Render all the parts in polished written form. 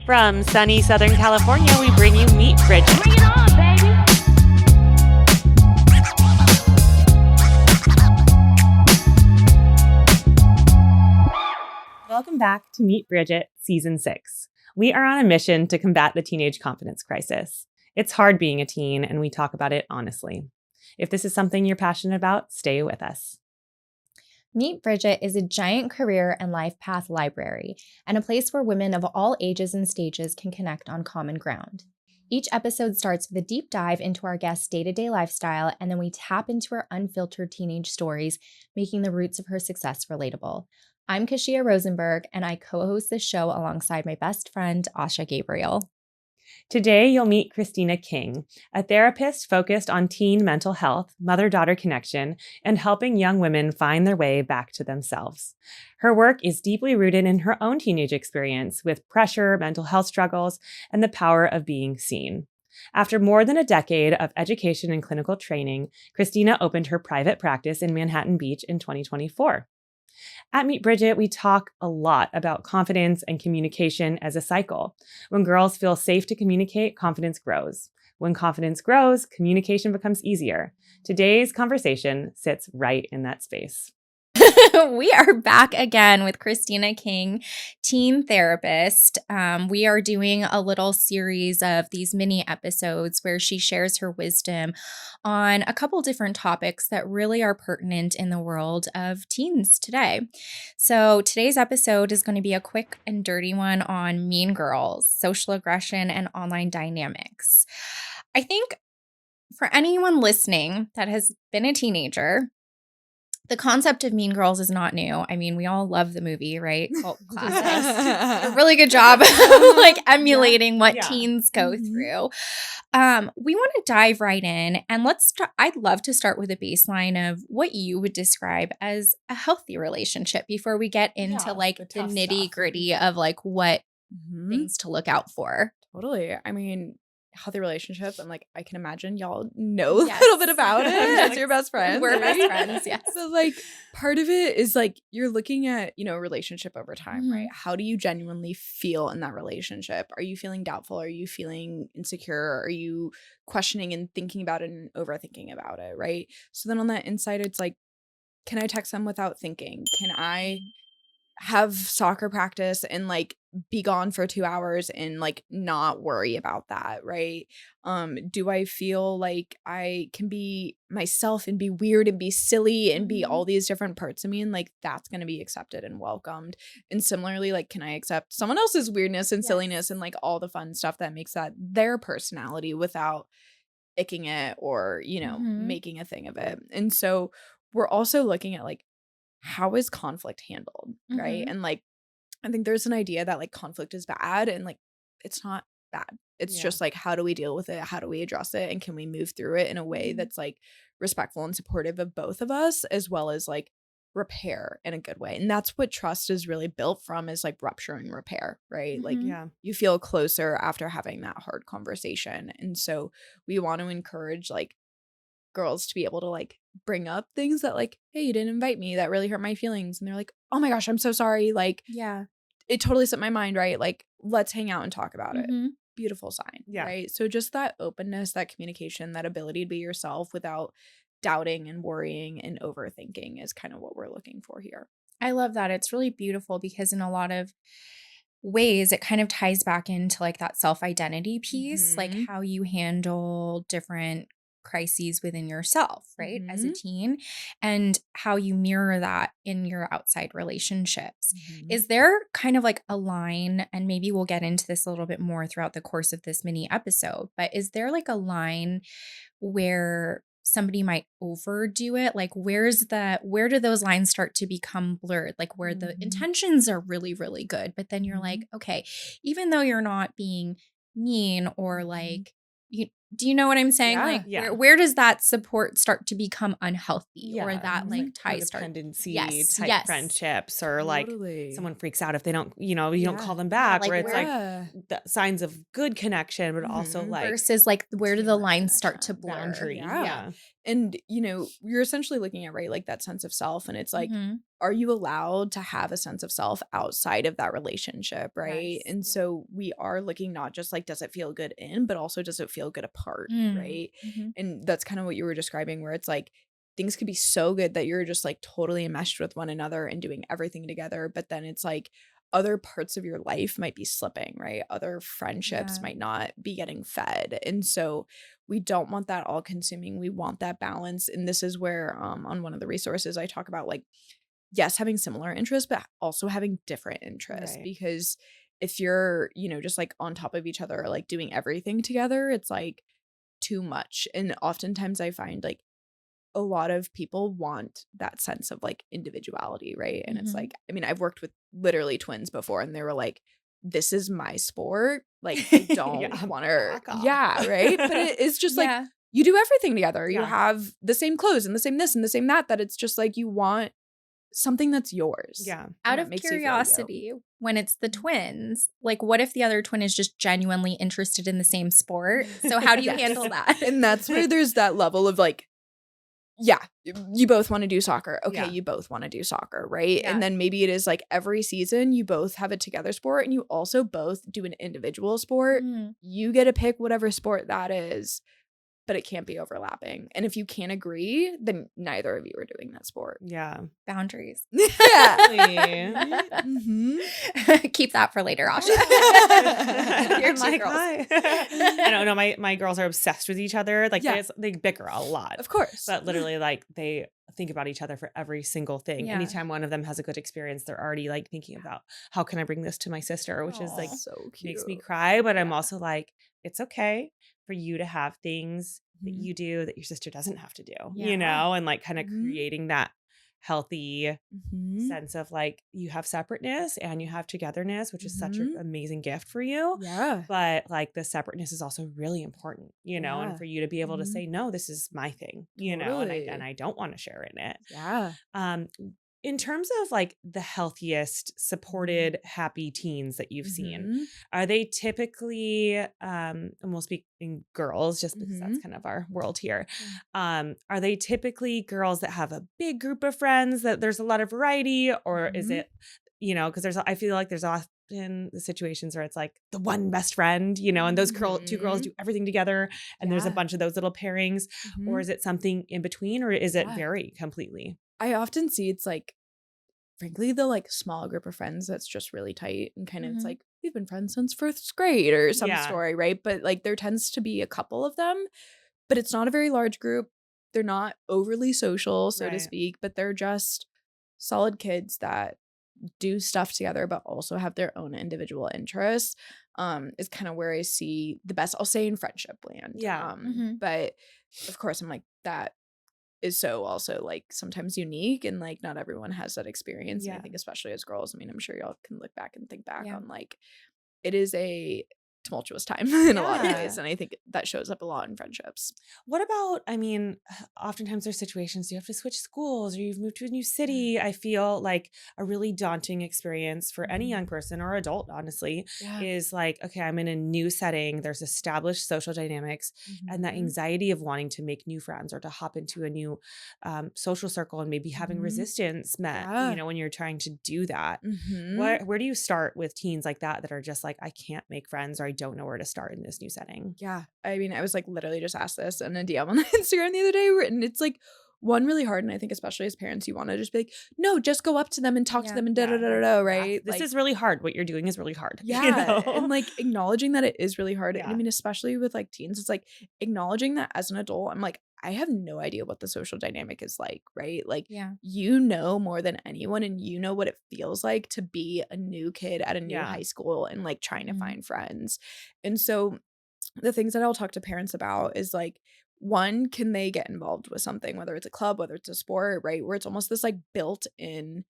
From sunny Southern California, we bring you Meet Bridget. Bring it on, baby. Welcome back to Meet Bridget, Season 6. We are on a mission to combat the teenage confidence crisis. It's hard being a teen, and we talk about it honestly. If this is something you're passionate about, stay with us. Meet Bridget is a giant career and life path library and a place where women of all ages and stages can connect on common ground. Each episode starts with a deep dive into our guest's day-to-day lifestyle, and then we tap into her unfiltered teenage stories, making the roots of her success relatable. I'm Kashia Rosenberg, and I co-host this show alongside my best friend, Asha Gabriel. Today, you'll meet Christina King, a therapist focused on teen mental health, mother-daughter connection, and helping young women find their way back to themselves. Her work is deeply rooted in her own teenage experience with pressure, mental health struggles, and the power of being seen. After more than a decade of education and clinical training, Christina opened her private practice in Manhattan Beach in 2024. At Meet Bridget, we talk a lot about confidence and communication as a cycle. When girls feel safe to communicate, confidence grows. When confidence grows, communication becomes easier. Today's conversation sits right in that space. We are back again with Christina King, teen therapist. We are doing a little series of these mini episodes where she shares her wisdom on a couple different topics that really are pertinent in the world of teens today. So today's episode is going to be a quick and dirty one on mean girls, social aggression, and online dynamics. I think for anyone listening that has been a teenager, the concept of Mean Girls is not new. I mean, we all love the movie, right? Cult classic. A really good job of like emulating what teens go through. We want to dive right in, and I'd love to start with a baseline of what you would describe as a healthy relationship before we get into like the nitty gritty of like what things to look out for. Totally. I mean, healthy relationships, I can imagine y'all know a little bit about it as your best friends. We're best friends, yes. So part of it is you're looking at, a relationship over time, right? How do you genuinely feel in that relationship? Are you feeling doubtful? Are you feeling insecure? Are you questioning and thinking about it and overthinking about it, right? So then on that inside, it's can I text them without thinking? Can I have soccer practice and be gone for 2 hours and not worry about that, right? Do I feel like I can be myself and be weird and be silly and be all these different parts of me, and that's going to be accepted and welcomed? And similarly, can I accept someone else's weirdness and silliness and all the fun stuff that makes that their personality without icking it or making a thing of it? And so we're also looking at how is conflict handled, right? And I think there's an idea that conflict is bad, and it's not bad. It's just how do we deal with it? How do we address it? And can we move through it in a way that's respectful and supportive of both of us, as well as repair in a good way? And that's what trust is really built from, is rupture and repair, right? You feel closer after having that hard conversation. And so we want to encourage girls to be able to bring up things that hey, you didn't invite me, that really hurt my feelings, and they're oh my gosh, I'm so sorry, it totally set my mind right, let's hang out and talk about it. Beautiful sign, right? So just that openness, that communication, that ability to be yourself without doubting and worrying and overthinking is kind of what we're looking for here. I love that. It's really beautiful because in a lot of ways it kind of ties back into that self-identity piece, how you handle different crises within yourself, right? As a teen, and how you mirror that in your outside relationships. Is there kind of a line, and maybe we'll get into this a little bit more throughout the course of this mini episode, but is there a line where somebody might overdo it? Where do those lines start to become blurred? Where the intentions are really, really good, but then you're okay, even though you're not being mean or do you know what I'm saying? Where does that support start to become unhealthy, or that ties start dependency type friendships, or totally. Someone freaks out if they don't, you don't call them back, where it's the signs of good connection, but also versus where do the lines start to blur? Boundary. And, you're essentially looking at, right, like that sense of self. And it's like, Mhm. are you allowed to have a sense of self outside of that relationship, right? Yes. And Yeah. so we are looking not just like, does it feel good in, but also does it feel good apart, right? Mhm. And that's kind of what you were describing, where it's like things could be so good that you're just like totally enmeshed with one another and doing everything together. But then it's like other parts of your life might be slipping, right? Other friendships Yeah. might not be getting fed. And so we don't want that all consuming. We want that balance. And this is where on one of the resources I talk about, like, yes, having similar interests, but also having different interests. Right. Because if you're, just like on top of each other, or like doing everything together, it's like too much. And oftentimes I find like a lot of people want that sense of like individuality, right? And it's Mhm. like, I mean, I've worked with literally twins before, and they were like, this is my sport. Like, I don't Yeah, want to, back off. yeah, right? But it is just like, Yeah. you do everything together. You Yeah. have the same clothes and the same this and the same that, that it's just like you want something that's yours. Yeah. and Out that of makes you feel you. curiosity, when it's the twins, like what if the other twin is just genuinely interested in the same sport? So how do you Yes. handle that? And that's where there's that level of like, yeah, you both want to do soccer. Okay, Yeah. you both want to do soccer, right? Yeah. And then maybe it is like every season you both have a together sport, and you also both do an individual sport. Mm. You get to pick whatever sport that is, but it can't be overlapping. And if you can't agree, then neither of you are doing that sport. Yeah. Boundaries. Yeah. Exactly. Keep that for later, Asha. Your I'm two like, girls. hi. I don't know. My girls are obsessed with each other. Like Yeah. they bicker a lot. Of course. But literally, like, they think about each other for every single thing. Yeah. Anytime one of them has a good experience, they're already like thinking about, how can I bring this to my sister, which is like, so cute. makes me cry. But I'm Yeah. also like, it's okay for you to have things that Mhm. you do that your sister doesn't have to do, Yeah. and like kind of Mhm. creating that healthy Mhm. sense of like, you have separateness and you have togetherness, which is such an Mhm. amazing gift for you. Yeah. But like the separateness is also really important, and Yeah. for you to be able to Mhm. say, no, this is my thing, and Totally. I don't want to share in it. Yeah. In terms of like the healthiest, supported, happy teens that you've seen, Mhm. are they typically, and we'll speak in girls just because that's kind of our world here. Are they typically girls that have a big group of friends that there's a lot of variety, or is Mhm. it, because I feel like there's often the situations where it's like the one best friend, and those two girls Mhm. do everything together, and there's a Yeah. bunch of those little pairings, or Mhm. is it something in between, or is it Yeah. vary completely? I often see it's like, frankly, the like small group of friends that's just really tight, and kind of it's Mhm. like, we've been friends since first grade or some Yeah. story, right? But like there tends to be a couple of them, but it's not a very large group. They're not overly social, so to Right. speak, but they're just solid kids that do stuff together but also have their own individual interests. Is kind of where I see the best, I'll say, in friendship land. Yeah. Mhm. But of course I'm like, that is so also like sometimes unique, and like not everyone has that experience. And Yeah. I think especially as girls, I mean, I'm sure y'all can look back and think back Yeah. on like, it is a tumultuous time in a lot of Yeah. ways, and I think that shows up a lot in friendships. What about, oftentimes there's situations you have to switch schools or you've moved to a new city. I feel like a really daunting experience for any young person or adult, honestly, Yeah. is like, okay, I'm in a new setting. There's established social dynamics, and that anxiety of wanting to make new friends or to hop into a new social circle, and maybe having resistance met, Yeah. when you're trying to do that. Mhm. Where do you start with teens like that are just like, I can't make friends, or I don't know where to start in this new setting? Yeah. I mean, I was like literally just asked this in a DM on Instagram the other day, and it's like one really hard. And I think especially as parents, you want to just be like, no, just go up to them and talk to Yeah. them and da da da da da, right? This Like, is really hard. What you're doing is really hard. yeah. And like acknowledging that it is really hard. And I Yeah. mean, especially with like teens, it's like acknowledging that as an adult, I'm like, I have no idea what the social dynamic is like, right? Like, Yeah. you know more than anyone, and you know what it feels like to be a new kid at a new Yeah. high school and like trying to Mhm. find friends. And so the things that I'll talk to parents about is like, one, can they get involved with something, whether it's a club, whether it's a sport, right? Where it's almost this like built in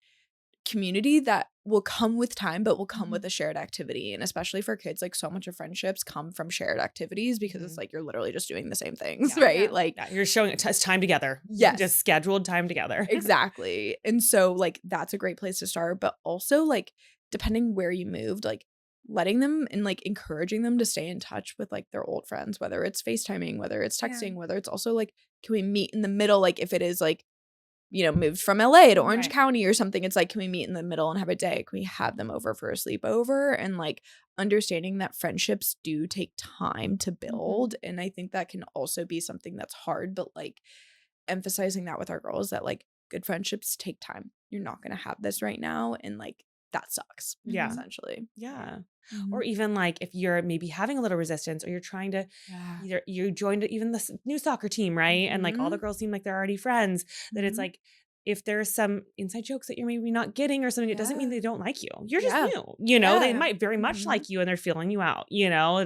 community that will come with time, but will come with a shared activity. And especially for kids, like so much of friendships come from shared activities, because it's like you're literally just doing the same things, Yeah. right? Yeah. Like, Yeah, you're showing it's time together. Yes. Just scheduled time together. exactly. And so like that's a great place to start. But also like, depending where you moved, like letting them and like encouraging them to stay in touch with like their old friends, whether it's FaceTiming, whether it's texting, whether it's also like, can we meet in the middle? Like if it is like, moved from LA to Orange County or something, it's like, can we meet in the middle and have a day? Can we have them over for a sleepover? And like understanding that friendships do take time to build. And I think that can also be something that's hard, but like emphasizing that with our girls that like good friendships take time. You're not going to have this right now. And like, that sucks. Yeah. Essentially. Yeah. Or even like if you're maybe having a little resistance or you're trying to either you joined even this new soccer team, right? And like all the girls seem like they're already friends, that it's like if there's some inside jokes that you're maybe not getting or something, it doesn't mean they don't like you. You're just new, they might very much like you and they're feeling you out,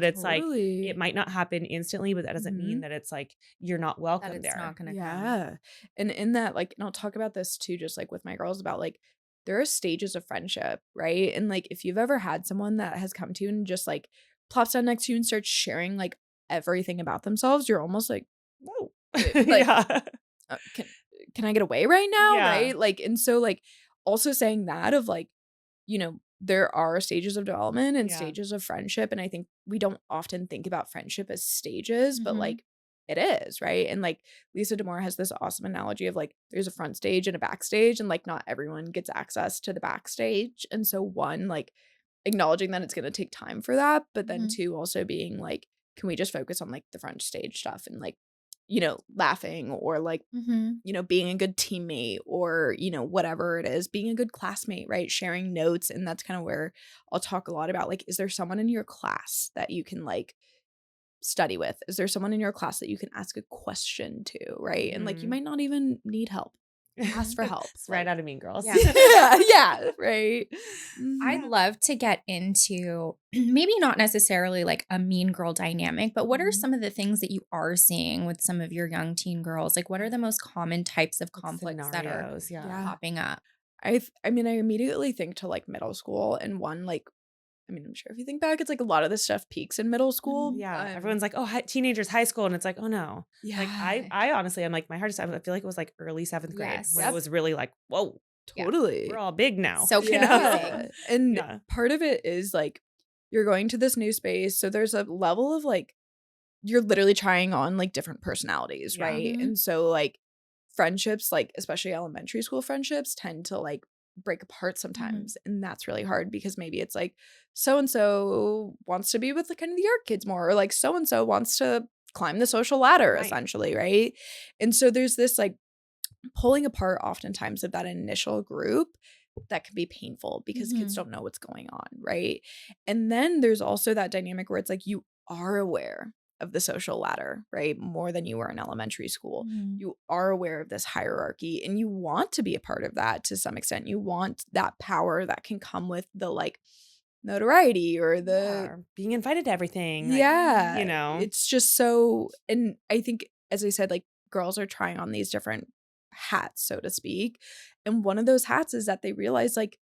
that's like, it might not happen instantly, but that doesn't mean that it's like, you're not welcome that there. it's not gonna come. And in that, like, and I'll talk about this too, just like with my girls about like, there are stages of friendship, right? And like, if you've ever had someone that has come to you and just like plops down next to you and starts sharing like everything about themselves, you're almost like, whoa, like, can I get away right now? Right. Like, and so like also saying that of like, there are stages of development and stages of friendship. And I think we don't often think about friendship as stages, but like it is, right? And like Lisa D'Amour has this awesome analogy of like there's a front stage and a backstage, and like not everyone gets access to the backstage. And so one, like acknowledging that it's going to take time for that, but then two, also being like, can we just focus on like the front stage stuff and like, laughing or like, being a good teammate or, whatever it is, being a good classmate, right? Sharing notes. And that's kind of where I'll talk a lot about like, is there someone in your class that you can like study with? Is there someone in your class that you can ask a question to, right? And like, you might not even need help. Ask for help. It's right out of Mean Girls. Yeah, right. I'd love to get into maybe not necessarily like a mean girl dynamic, but what are some of the things that you are seeing with some of your young teen girls? Like, what are the most common types of conflicts that are popping up? I mean, I immediately think to like middle school, and one like, I mean, I'm sure if you think back, it's like a lot of this stuff peaks in middle school. Yeah. Everyone's like, oh, teenagers, high school. And it's like, oh no. Yeah. Like I honestly, I'm like, my hardest time, I feel like it was like early 7th grade when it was really like, whoa, totally. We're all big now. So And part of it is like, you're going to this new space. So there's a level of like, you're literally trying on like different personalities, right? And so like friendships, like especially elementary school friendships, tend to like break apart sometimes. And that's really hard because maybe it's like so-and-so wants to be with the kind of the art kids more, or like so-and-so wants to climb the social ladder essentially, right? And so there's this like pulling apart oftentimes of that initial group that can be painful because kids don't know what's going on, right? And then there's also that dynamic where it's like you are aware of the social ladder, right? More than you were in elementary school. You are aware of this hierarchy and you want to be a part of that to some extent. You want that power that can come with the like notoriety or the being invited to everything. Like, it's just so, and I think, as I said, like girls are trying on these different hats, so to speak. And one of those hats is that they realize like,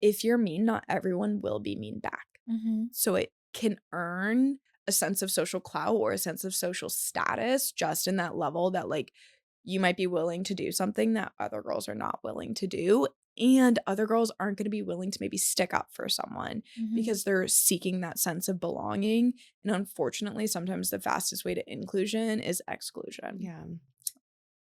if you're mean, not everyone will be mean back. So it can earn a sense of social clout or a sense of social status just in that level that like you might be willing to do something that other girls are not willing to do, and other girls aren't going to be willing to maybe stick up for someone because they're seeking that sense of belonging. And unfortunately, sometimes the fastest way to inclusion is exclusion.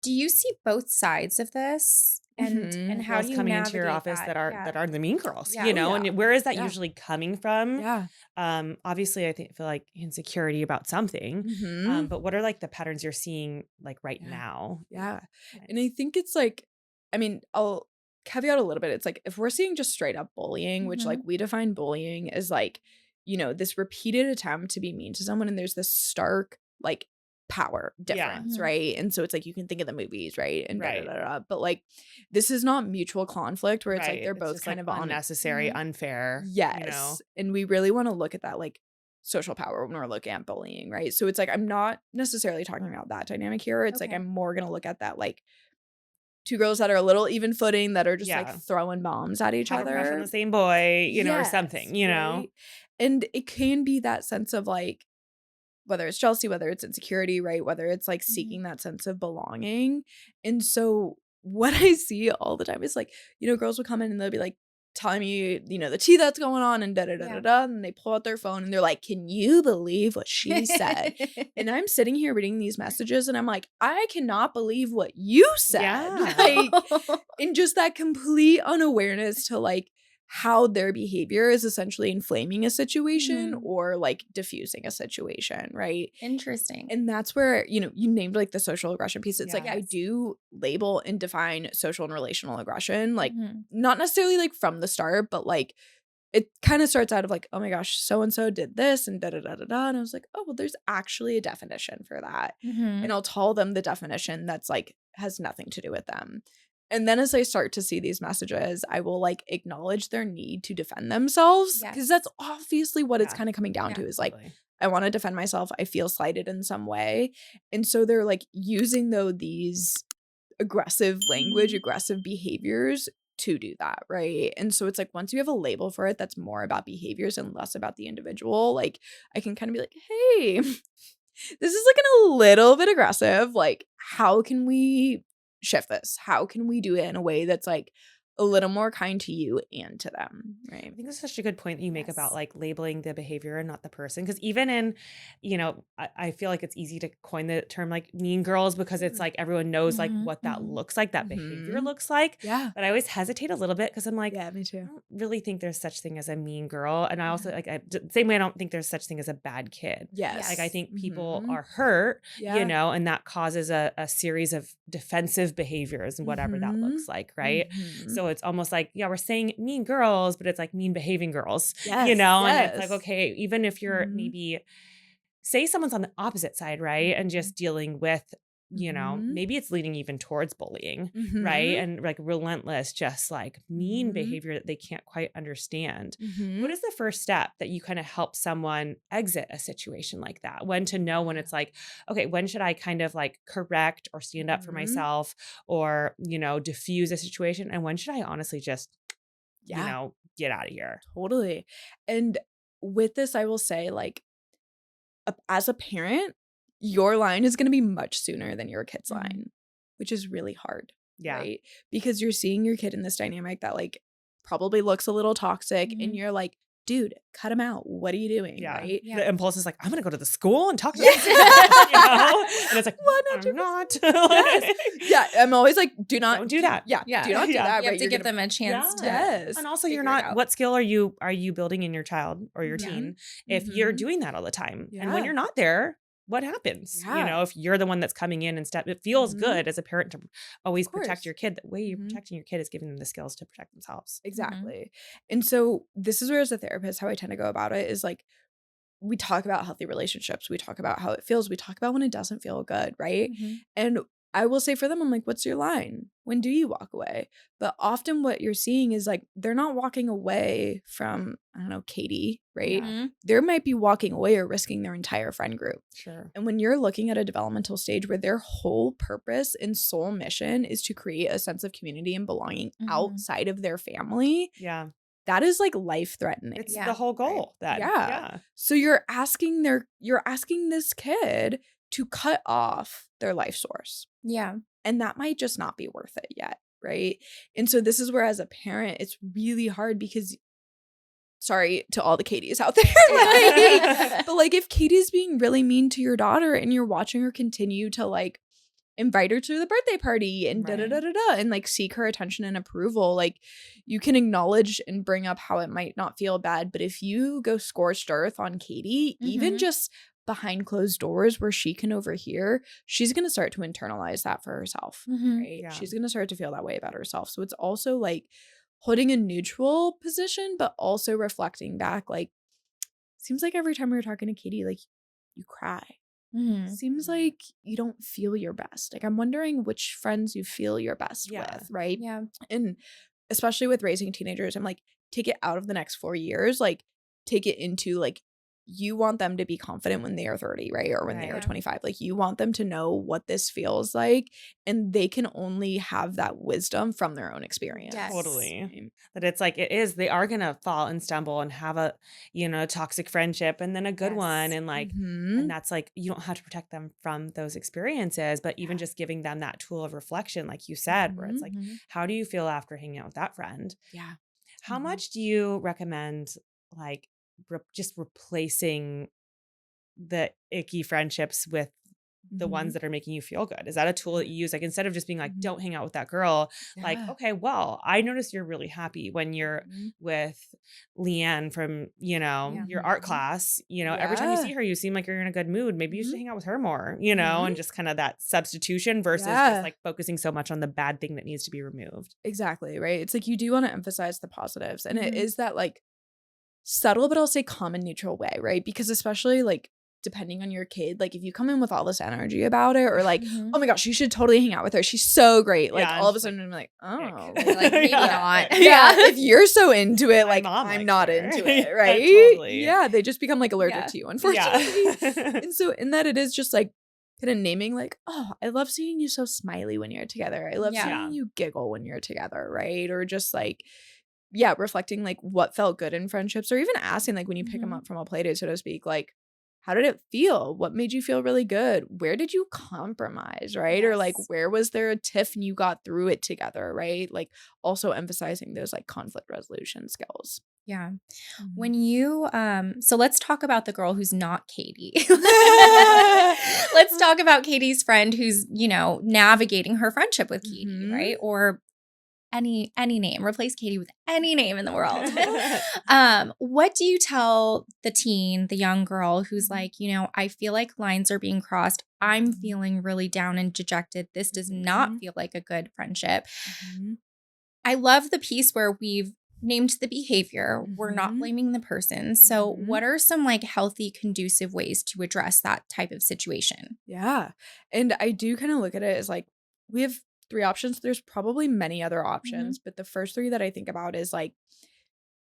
Do you see both sides of this? And how do you coming into your office that are the mean girls, and where is that usually coming from? Obviously I feel like insecurity about something, but what are like the patterns you're seeing like right now? And I think it's like, I mean, I'll caveat a little bit. It's like if we're seeing just straight up bullying, which like we define bullying as like, this repeated attempt to be mean to someone, and there's this stark like power difference, right? And so it's like you can think of the movies, right? And but like this is not mutual conflict where it's like they're both kind of unnecessary, unfair. And we really want to look at that like social power when we're looking at bullying, right? So it's like I'm not necessarily talking about that dynamic here. It's like I'm more gonna look at that like two girls that are a little even footing that are just like throwing bombs at each other. Crush on the same boy, or something, right? And it can be that sense of like, whether it's jealousy, whether it's insecurity, right? Whether it's like seeking that sense of belonging. And so what I see all the time is like, girls will come in and they'll be like, telling me, the tea that's going on and da-da-da-da-da. And they pull out their phone and they're like, can you believe what she said? And I'm sitting here reading these messages and I'm like, I cannot believe what you said. Yeah. Like, in just that complete unawareness to like how their behavior is essentially inflaming a situation or like diffusing a situation, right? Interesting. And that's where, you named like the social aggression piece. It's like, I do label and define social and relational aggression, like not necessarily like from the start, but like it kind of starts out of like, oh my gosh, so-and-so did this and da-da-da-da-da. And I was like, oh, well, there's actually a definition for that. And I'll tell them the definition that's like, has nothing to do with them. And then as I start to see these messages, I will like acknowledge their need to defend themselves because that's obviously what it's kind of coming down to is like, I want to defend myself. I feel slighted in some way. And so they're like using these aggressive language, aggressive behaviors to do that, right? And so it's like once you have a label for it that's more about behaviors and less about the individual, like I can kind of be like, hey, this is like a little bit aggressive. Like, how can we shift this? How can we do it in a way that's like a little more kind to you and to them, right? I think that's such a good point that you make about like labeling the behavior and not the person. Because even in, I feel like it's easy to coin the term like mean girls because it's like everyone knows like what that looks like, that behavior looks like. Yeah. But I always hesitate a little bit because I'm like, yeah, me too. I don't really think there's such thing as a mean girl. And I also same way I don't think there's such thing as a bad kid. Yes. Like I think people are hurt, and that causes a series of defensive behaviors and whatever that looks like, right? So it's almost like, we're saying mean girls, but it's like mean behaving girls, and it's like, okay, even if you're maybe say someone's on the opposite side, right? And just dealing with, maybe it's leading even towards bullying, right? And like relentless, just like mean behavior that they can't quite understand. What is the first step that you kind of help someone exit a situation like that? When to know when it's like, okay, when should I kind of like correct or stand up for myself or, diffuse a situation? And when should I honestly just, get out of here? Totally. And with this, I will say like, as a parent, your line is going to be much sooner than your kid's line, which is really hard, right? Because you're seeing your kid in this dynamic that like probably looks a little toxic and you're like, dude, cut him out. What are you doing, right? Yeah. The impulse is like, I'm going to go to the school and talk to them. And it's like, I'm not. Yeah, I'm always like, don't do that. Yeah. Do not do that. You have to give them a chance to And also you're not, what skill are you building in your child or your teen if you're doing that all the time? And when you're not there, what happens? If you're the one that's coming in and it feels good as a parent to always protect your kid. The way you're protecting your kid is giving them the skills to protect themselves. Exactly. And so this is where, as a therapist, how I tend to go about it is like, we talk about healthy relationships. We talk about how it feels. We talk about when it doesn't feel good, right? And I will say for them, I'm like, what's your line? When do you walk away? But often what you're seeing is like, they're not walking away from, I don't know, Katie, right? They might be walking away or risking their entire friend group. Sure. And when you're looking at a developmental stage where their whole purpose and sole mission is to create a sense of community and belonging outside of their family. Yeah. That is like life threatening. It's the whole goal. Right? So you're asking this kid to cut off their life source. Yeah. And that might just not be worth it yet, right? And so this is where, as a parent, it's really hard because, sorry to all the Katies out there, but like if Katie's being really mean to your daughter and you're watching her continue to like invite her to the birthday party and da-da-da-da-da and like seek her attention and approval, like you can acknowledge and bring up how it might not feel bad. But if you go scorched earth on Katie, even just behind closed doors where she can overhear, she's going to start to internalize that for herself, right? She's going to start to feel that way about herself. So it's also like holding a neutral position, but also reflecting back, like, seems like every time we were talking to Katie, like, you cry. Seems like you don't feel your best. Like, I'm wondering which friends you feel your best with, right? Yeah. And especially with raising teenagers, I'm like, take it out of the next 4 years, like, take it into like, you want them to be confident when they are 30, right? Or when they are 25. Like, you want them to know what this feels like, and they can only have that wisdom from their own experience. Yes. Totally. That it's like, they are going to fall and stumble and have a, toxic friendship and then a good one. And like, and that's like, you don't have to protect them from those experiences, but even just giving them that tool of reflection, like you said, where it's like, how do you feel after hanging out with that friend? Yeah. How much do you recommend like just replacing the icky friendships with the ones that are making you feel good? Is that a tool that you use? Like, instead of just being like, don't hang out with that girl, like, okay, well, I notice you're really happy when you're with Leanne from, your art class, every time you see her, you seem like you're in a good mood. Maybe you should hang out with her more, and just kind of that substitution versus just like focusing so much on the bad thing that needs to be removed. Exactly. Right. It's like, you do want to emphasize the positives, and it is that like subtle, but I'll say common neutral way, right? Because especially like, depending on your kid, like if you come in with all this energy about it, or like, oh my gosh, you should totally hang out with her, she's so great, like all of a sudden I'm like, oh, like maybe not. If you're so into it, like I'm not into it, right? Totally. They just become like allergic to you, unfortunately. And so in that, it is just like kind of naming like, oh, I love seeing you so smiley when you're together, I love seeing you giggle when you're together, right? Or just like reflecting like what felt good in friendships, or even asking like when you pick them up from a play date, so to speak, like, how did it feel? What made you feel really good? Where did you compromise, right? Or like, where was there a tiff and you got through it together, right? Like, also emphasizing those like conflict resolution skills. Yeah. When you so let's talk about the girl who's not Katie. Let's talk about Katie's friend who's, navigating her friendship with Katie, right? Or any name. Replace Katie with any name in the world. What do you tell the young girl who's like, I feel like lines are being crossed. I'm feeling really down and dejected. This does not feel like a good friendship. I love the piece where we've named the behavior. We're not blaming the person. So what are some like healthy, conducive ways to address that type of situation? Yeah. And I do kind of look at it as like, we have 3 options. There's probably many other options, but the first 3 that I think about is like,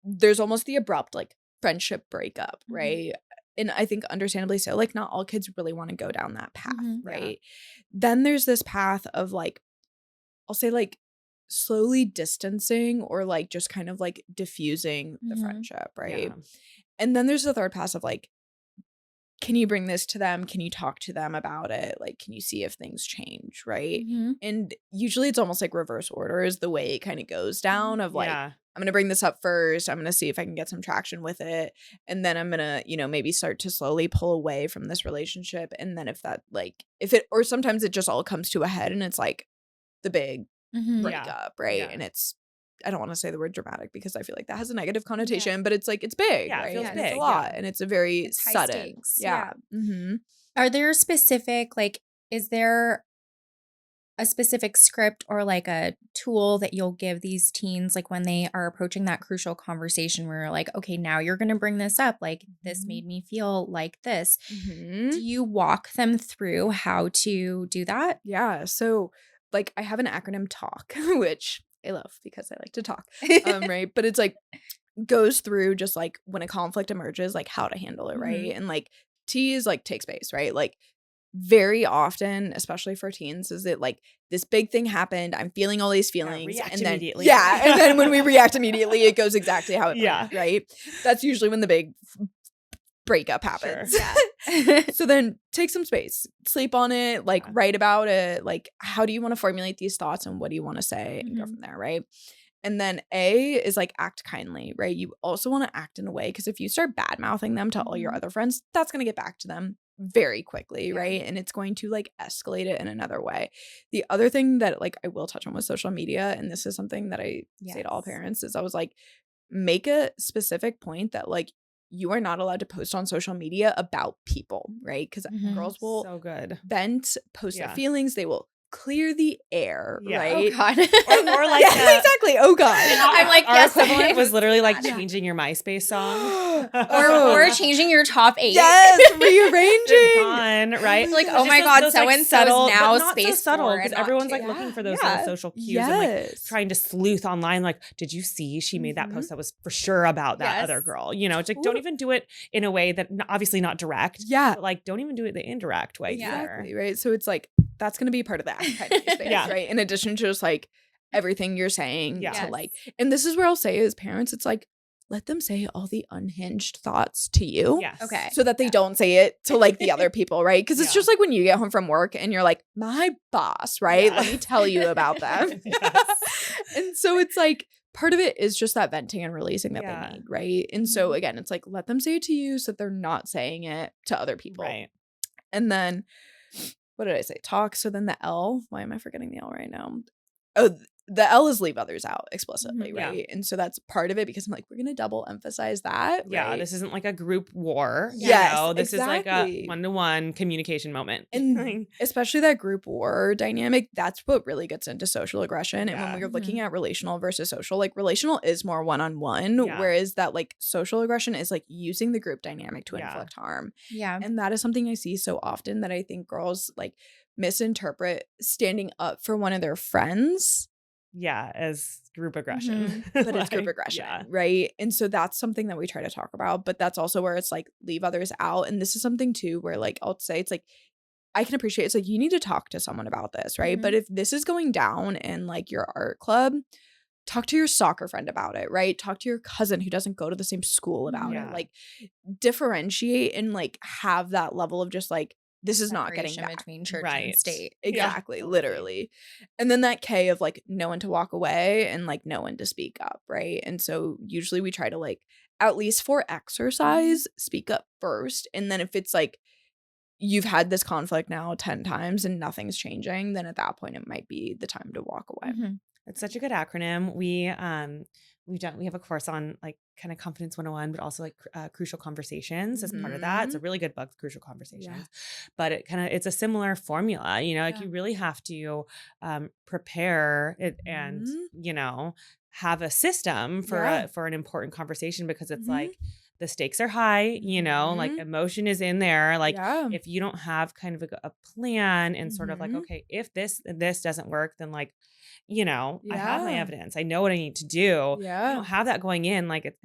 there's almost the abrupt like friendship breakup, right? And I think understandably so, like not all kids really want to go down that path, right? Then there's this path of like, I'll say like slowly distancing, or like just kind of like diffusing the friendship, right? And then there's the third path of like, can you bring this to them? Can you talk to them about it? Like, can you see if things change, right? And usually it's almost like reverse order is the way it kind of goes down of like, I'm going to bring this up first. I'm going to see if I can get some traction with it. And then I'm going to, maybe start to slowly pull away from this relationship. And then if that like, or sometimes it just all comes to a head and it's like the big breakup, right? And it's, I don't want to say the word dramatic because I feel like that has a negative connotation, but it's like, it's big, right? It feels big, it's a lot, and it's a very sudden. Are there specific, like, is there a specific script or like a tool that you'll give these teens, like when they are approaching that crucial conversation where you're like, okay, now you're going to bring this up. Like, this made me feel like this. Do you walk them through how to do that? Yeah. So like I have an acronym TALK, which I love because I like to talk, right? But it's like goes through just like when a conflict emerges, like how to handle it, right? And like T is like take space, right? Like very often, especially for teens, is it like this big thing happened, I'm feeling all these feelings, and then immediately. and then when we react immediately, it goes exactly how it went, right? That's usually when the big breakup happens. So then take some space, sleep on it, like write about it, like how do you want to formulate these thoughts and what do you want to say, and go from there, right? And then A is like act kindly, right? You also want to act in a way, because if you start bad mouthing them to all your other friends, that's going to get back to them very quickly, right? And it's going to like escalate it in another way. The other thing that like I will touch on with social media, and this is something that I say to all parents, is I was like, make a specific point that like you are not allowed to post on social media about people, right? Because girls will vent, post their feelings, they will clear the air, right? Oh God. or like exactly. Oh God. I'm like, our yes, equivalent was literally like changing your MySpace song. or changing your top 8. Yes, rearranging. Gone, right? Like, oh my God, so and so is now space subtle, because everyone's like looking for those little social cues and like trying to sleuth online. Like, did you see she made that post that was for sure about that other girl? You know, it's like don't even do it in a way that obviously not direct. But like don't even do it the indirect way. Exactly, right? So it's like that's going to be part of that kind of space, right? In addition to just like everything you're saying to like, and this is where I'll say as parents, it's like, let them say all the unhinged thoughts to you. Okay. So that they don't say it to like the other people, right? Because it's just like when you get home from work and you're like, my boss, right? Let me tell you about them. And so it's like, part of it is just that venting and releasing that they need, right? And so again, it's like, let them say it to you so that they're not saying it to other people. Right. And then, what did I say? Talk. So then the L, why am I forgetting the L right now? Oh, the L is leave others out explicitly, right? And so that's part of it because I'm like, we're going to double emphasize that. Yeah, right? this isn't like a group war. Yes, This exactly. is like a one-to-one communication moment. And especially that group war dynamic, that's what really gets into social aggression. And when we're looking at relational versus social, like relational is more one-on-one, whereas that like social aggression is like using the group dynamic to inflict harm. Yeah. And that is something I see so often that I think girls like misinterpret standing up for one of their friends. Yeah, as group aggression. But it's group aggression, right? And so that's something that we try to talk about, but that's also where it's like leave others out. And this is something too where like I'll say it's like I can appreciate it's like you need to talk to someone about this, right? But if this is going down in like your art club, talk to your soccer friend about it, right? Talk to your cousin who doesn't go to the same school about it. Like differentiate and like have that level of just like this is not getting back. Between church and state. Exactly, literally. And then that K of like know when to walk away and like know when to speak up, right? And so usually we try to like at least for exercise speak up first, and then if it's like you've had this conflict now 10 times and nothing's changing, then at that point it might be the time to walk away. It's such a good acronym. We have a course on like kind of confidence 101, but also like crucial conversations as part of that. It's a really good book, Crucial Conversations, but it's a similar formula, you know, like you really have to prepare it and, you know, have a system for an important conversation because it's like the stakes are high, you know, like emotion is in there. Like if you don't have kind of a plan and sort of like, okay, if this doesn't work, then like, you know, I have my evidence. I know what I need to do. You don't have that going in. Like it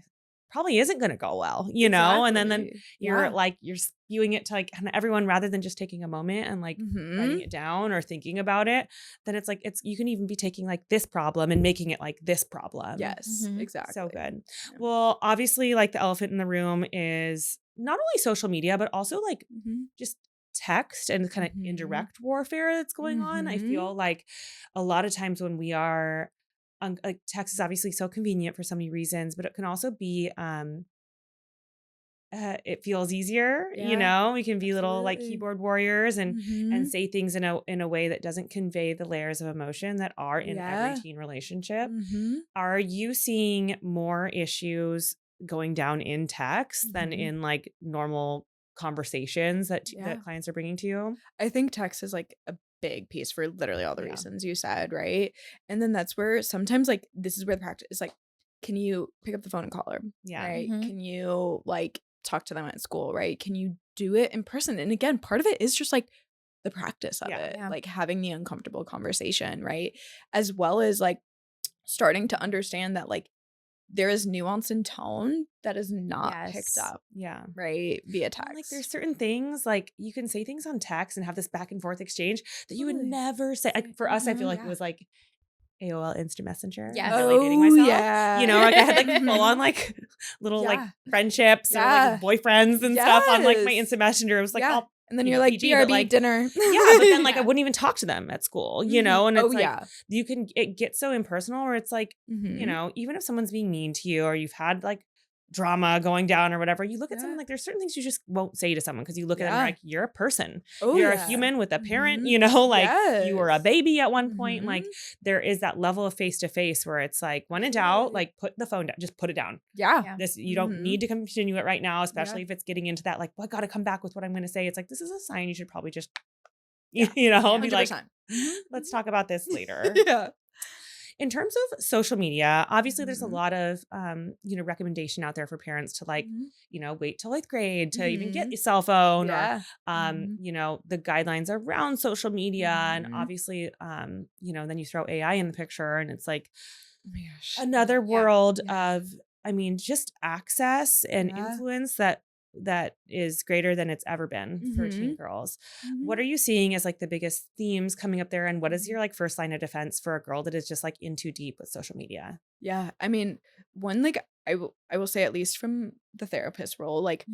probably isn't going to go well, you know? And then you're like, you're spewing it to like everyone rather than just taking a moment and like writing it down or thinking about it. Then it's like, you can even be taking like this problem and making it like this problem. Yes, exactly. So good. Yeah. Well, obviously like the elephant in the room is not only social media, but also like just text and kind of indirect warfare that's going on. I feel like a lot of times when we are like text is obviously so convenient for so many reasons, but it can also be it feels easier, you know, we can be little like keyboard warriors and say things in a way that doesn't convey the layers of emotion that are in every teen relationship. Are you seeing more issues going down in text than in like normal conversations that clients are bringing to you? I think text is like a big piece for literally all the reasons you said, right? And then that's where sometimes like this is where the practice is like, can you pick up the phone and call her? Right? Can you like talk to them at school, right? Can you do it in person? And again, part of it is just like the practice of it, like having the uncomfortable conversation, right? As well as like starting to understand that like there is nuance in tone that is not picked up. Right. Via text. Like there's certain things like you can say things on text and have this back and forth exchange that you would never say. Like for us, I feel like it was like AOL Instant Messenger. Yes. Really dating myself. You know, like I had like full on like little like friendships or like boyfriends and stuff on like my Instant Messenger. It was like all and then you're like PG, BRB like, dinner. But then like I wouldn't even talk to them at school, you know? And it's it gets so impersonal where it's like, you know, even if someone's being mean to you or you've had like drama going down or whatever, you look at someone like there's certain things you just won't say to someone because you look at them like you're a person. You're a human with a parent, you know, like you were a baby at one point. Like there is that level of face to face where it's like when in doubt, like put the phone down, just put it down. This you don't need to continue it right now, especially if it's getting into that like, well, I got to come back with what I'm going to say. It's like this is a sign you should probably just you know, be like, let's talk about this later. In terms of social media, obviously there's a lot of, you know, recommendation out there for parents to like, you know, wait till 8th grade to even get a cell phone or, you know, the guidelines around social media. And obviously, you know, then you throw AI in the picture and it's like another world of, I mean, just access and influence that is greater than it's ever been for teen girls. What are you seeing as like the biggest themes coming up there? And what is your like first line of defense for a girl that is just like in too deep with social media? Yeah. I mean, one, like I will say at least from the therapist role, like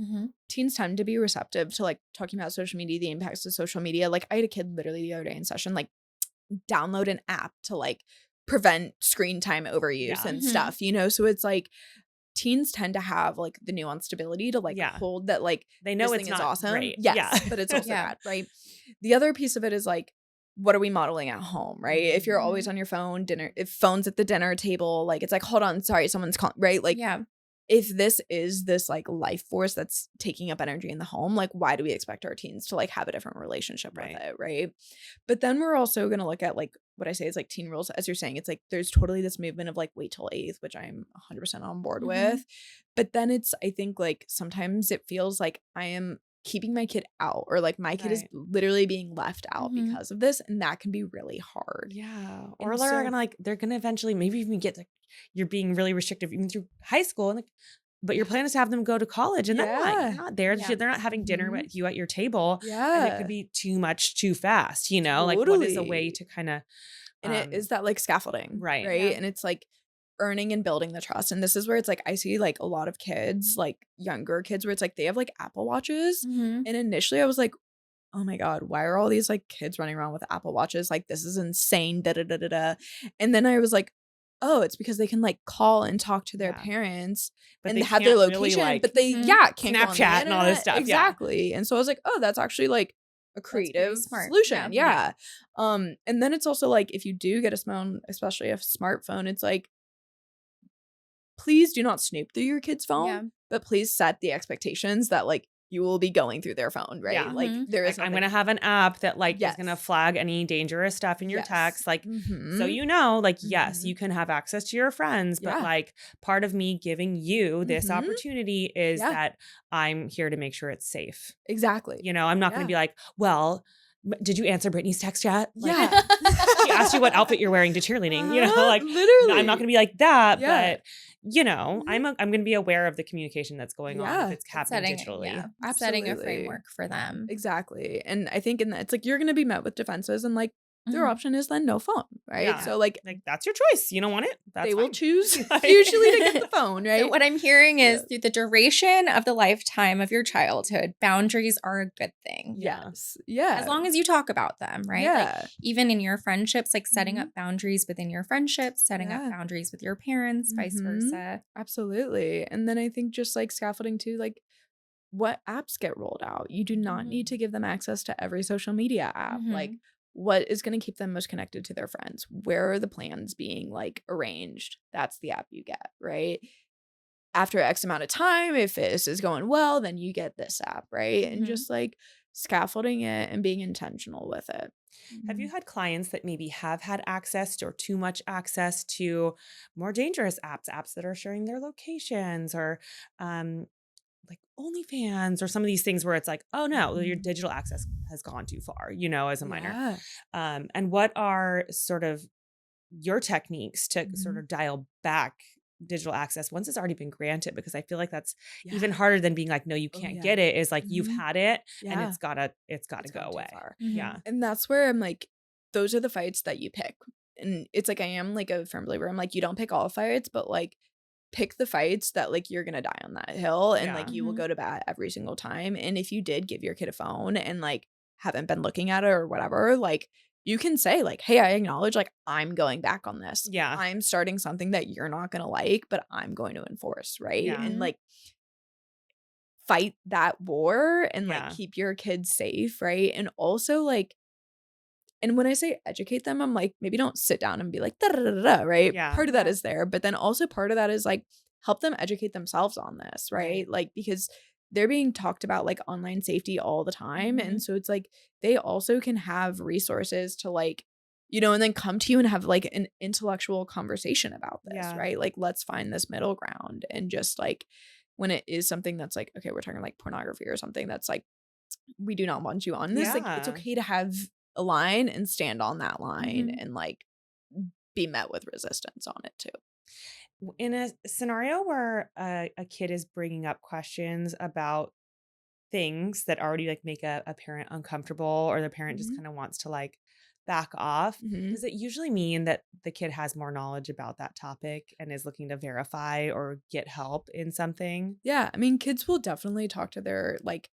teens tend to be receptive to like talking about social media, the impacts of social media. Like I had a kid literally the other day in session, like download an app to like prevent screen time overuse and stuff, you know? So it's like teens tend to have like the nuanced ability to like hold that like they know this it's thing is not awesome. great. Yes, but it's also bad, right? The other piece of it is like, what are we modeling at home, right? If you're always on your phone, if phone's at the dinner table, like it's like, hold on, sorry, someone's calling, right? Like if this is this like life force that's taking up energy in the home, like why do we expect our teens to like have a different relationship with it, right? But then we're also going to look at like what I say is like teen rules. As you're saying, it's like there's totally this movement of like wait till 8th, which I'm 100% on board with. But then it's, I think like sometimes it feels like I am keeping my kid out, or like my kid is literally being left out because of this, and that can be really hard. Or they're gonna eventually maybe even get like, you're being really restrictive even through high school, and like, but your plan is to have them go to college, and then what? You're not there. They're not having dinner with you at your table, and it could be too much too fast, you know? Like what is a way to kind of and it is that like scaffolding, right? And it's like earning and building the trust. And this is where it's like I see like a lot of kids, like younger kids, where it's like they have like Apple Watches. And initially I was like, oh my God, why are all these like kids running around with Apple Watches? Like this is insane. Da da da da da. And then I was like, oh, it's because they can like call and talk to their parents and they have their location, really, like, but they can't Snapchat and all this stuff. Exactly. And so I was like, oh, that's actually like a creative solution. And then it's also like if you do get a smartphone, especially a smartphone, it's like, please do not snoop through your kid's phone, but please set the expectations that like you will be going through their phone, right? Like there is, like, I'm going to have an app that like is going to flag any dangerous stuff in your text. Like, so, you know, like, yes, you can have access to your friends, but like part of me giving you this opportunity is that I'm here to make sure it's safe. Exactly. You know, I'm not going to be like, well, did you answer Brittany's text yet? Like, she asked you what outfit you're wearing to cheerleading, you know, like literally. I'm not going to be like that, but you know, I'm going to be aware of the communication that's going on if it's happening digitally. Setting a framework for them. Exactly. And I think in that it's like you're going to be met with defenses, and like their option is then no phone, right? So like that's your choice. You don't want it? That's they fine. will choose usually to get the phone, right? So what I'm hearing is through the duration of the lifetime of your childhood, boundaries are a good thing. Yes. As long as you talk about them, right? Like even in your friendships, like setting up boundaries within your friendships, setting up boundaries with your parents, vice versa. Absolutely. And then I think just like scaffolding too, like what apps get rolled out. You do not need to give them access to every social media app. Like what is going to keep them most connected to their friends? Where are the plans being like arranged? That's the app you get, right? After X amount of time, if this is going well, then you get this app, right? And just like scaffolding it and being intentional with it. Have you had clients that maybe have had access to, or too much access to more dangerous apps that are sharing their locations, or like OnlyFans, or some of these things where it's like, oh no, your digital access has gone too far, you know, as a minor. And what are sort of your techniques to sort of dial back digital access once it's already been granted? Because I feel like that's even harder than being like, no, you can't get it, is like you've had it and it's gotta go away. And that's where I'm like, those are the fights that you pick. And it's like I am like a firm believer. I'm like, you don't pick all fights, but like pick the fights that like you're gonna die on that hill, and like you will go to bat every single time. And if you did give your kid a phone and like haven't been looking at it or whatever, like you can say like, hey, I acknowledge like I'm going back on this. I'm starting something that you're not gonna like, but I'm going to enforce, right? And like fight that war and like keep your kids safe, right? And also like, and when I say educate them, I'm like, maybe don't sit down and be like, da da da da, right? Part of that is there, but then also part of that is like help them educate themselves on this, right? Like because they're being talked about like online safety all the time, and so it's like they also can have resources to like, you know, and then come to you and have like an intellectual conversation about this, right? Like let's find this middle ground. And just like when it is something that's like, okay, we're talking like pornography or something that's like, we do not want you on this, like it's okay to have a line and stand on that line and like be met with resistance on it too. In a scenario where a kid is bringing up questions about things that already like make a parent uncomfortable, or the parent just kind of wants to like back off, does it usually mean that the kid has more knowledge about that topic and is looking to verify or get help in something? Yeah, I mean, kids will definitely talk to their like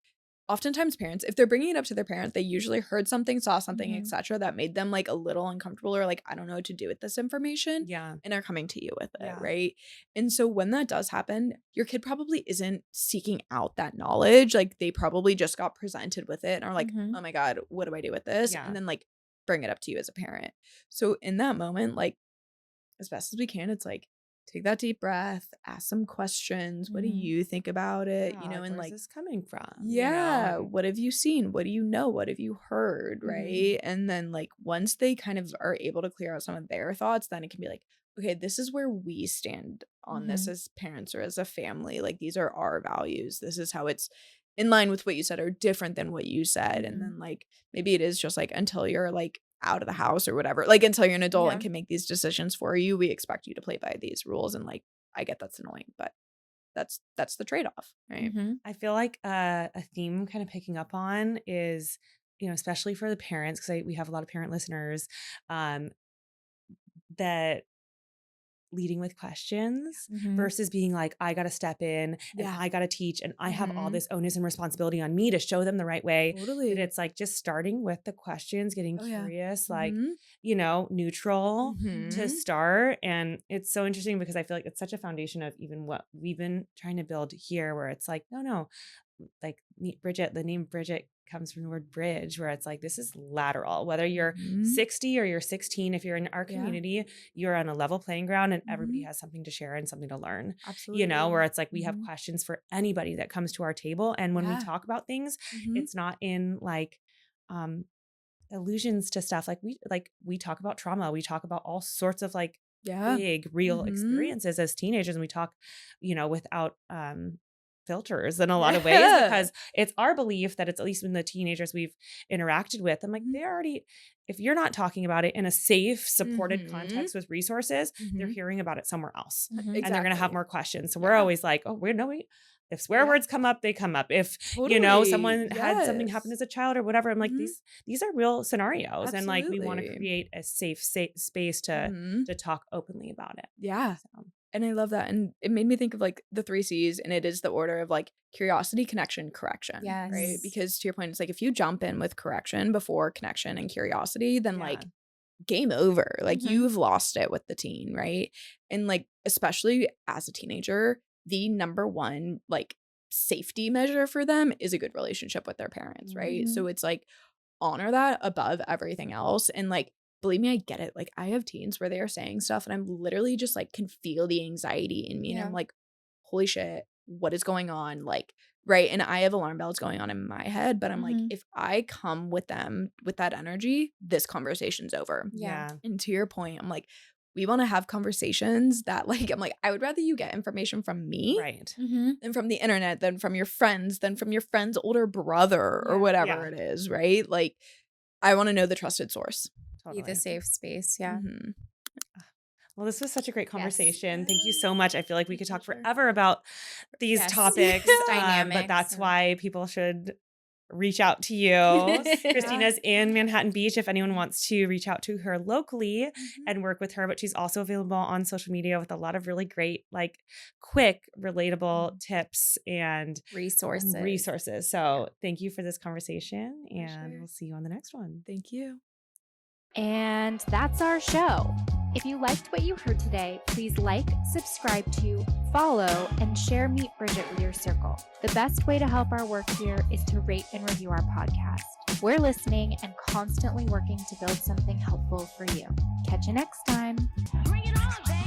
oftentimes parents, if they're bringing it up to their parent, they usually heard something, saw something, Mhm. etc., that made them like a little uncomfortable or like, I don't know what to do with this information. Yeah. And are coming to you with it, Yeah. right? And so when that does happen, your kid probably isn't seeking out that knowledge. Like they probably just got presented with it and are like, Mhm. oh my God, what do I do with this? Yeah. And then like bring it up to you as a parent. So in that moment, like as best as we can, it's like, take that deep breath, ask some questions. What do Mhm. you think about it? Yeah, You know, and where's like, this coming from? yeah, You know? what have you seen? What do you know? What have you heard? Mhm. Right. And then, like, once they kind of are able to clear out some of their thoughts, then it can be like, okay, this is where we stand on this Mhm. as parents or as a family. Like, these are our values. This is how it's in line with what you said or different than what you said. And Mhm. then, like, maybe it is just like until you're like out of the house or whatever, like, until you're an adult and Yeah. can make these decisions for you, we expect you to play by these rules. And, like, I get that's annoying, but that's the trade-off, right? Mhm. I feel like a theme kind of picking up on is, especially for the parents, because we have a lot of parent listeners, that leading with questions Mhm. versus being like, I got to step in and Yeah. I got to teach and I have all Mhm. this onus and responsibility on me to show them the right way. Totally. That it's like just starting with the questions, getting Oh, yeah. curious, like, Mhm. neutral to Mhm. start. And it's so interesting because I feel like it's such a foundation of even what we've been trying to build here, where it's like, no, like meet Bridget, the name Bridget comes from the word bridge, where it's like, this is lateral, whether you're Mhm. 60 or you're 16, if you're in our Yeah. community, you're on a level playing ground and everybody Mhm. has something to share and something to learn, Absolutely. where it's like, we have Mhm. questions for anybody that comes to our table. And when we Yeah. talk about things, Mhm. it's not in like, allusions to stuff. Like we talk about trauma. We talk about all sorts of like Yeah. big real Mhm. experiences as teenagers. And we talk, without, filters in a lot of ways, Yeah. because it's our belief that it's, at least in the teenagers we've interacted with, I'm like, Mhm. they already, if you're not talking about it in a safe, supported Mhm. context with resources, they're Mhm. hearing about it somewhere else. Mhm. And they're going to have Exactly. more questions. So we're Yeah. always like, oh, if swear Yeah. words come up, they come up. If, Totally. someone had something happen Yes. as a child or whatever, I'm like, Mhm. these are real scenarios. And like, we want to Absolutely. create a safe space to Mhm. talk openly about it. Yeah. So, And I love that. And it made me think of like the 3 C's, and it is the order of like curiosity, connection, correction. Right. Yes. Because to your point, it's like if you jump in with correction before connection and curiosity, then yeah. like game over. Like Mhm. you've lost it with the teen, right? And like, especially as a teenager, the number one like safety measure for them is a good relationship with their parents, right? Mhm. So it's like honor that above everything else. And like, believe me, I get it. Like, I have teens where they are saying stuff and I'm literally just like can feel the anxiety in me. And Yeah. I'm like, holy shit, what is going on? Like, right. And I have alarm bells going on in my head, but I'm like, Mhm. if I come with them with that energy, this conversation's over. Yeah. And to your point, I'm like, we want to have conversations that like, I'm like, I would rather you get information from me Right. Mhm. than from the internet, than from your friends, than from your friend's older brother or Yeah. whatever Yeah. it is, right? Like, I want to know the trusted source. Be the safe space. Yeah. Mhm. Well, this was such a great Yes. conversation. Thank you so much. I feel like we My could talk pleasure. forever about these Yes. topics, but Dynamics that's and- why people should reach out to you. Christina's in Manhattan Beach if anyone wants to reach out to her locally Mhm. and work with her, but she's also available on social media with a lot of really great, like quick, relatable tips and Resources. So thank you for this conversation, For and sure. we'll see you on the next one. Thank you. And that's our show. If you liked what you heard today, please like, subscribe to, follow, and share Meet Bridget with your circle. The best way to help our work here is to rate and review our podcast. We're listening and constantly working to build something helpful for you. Catch you next time. Bring it on, baby.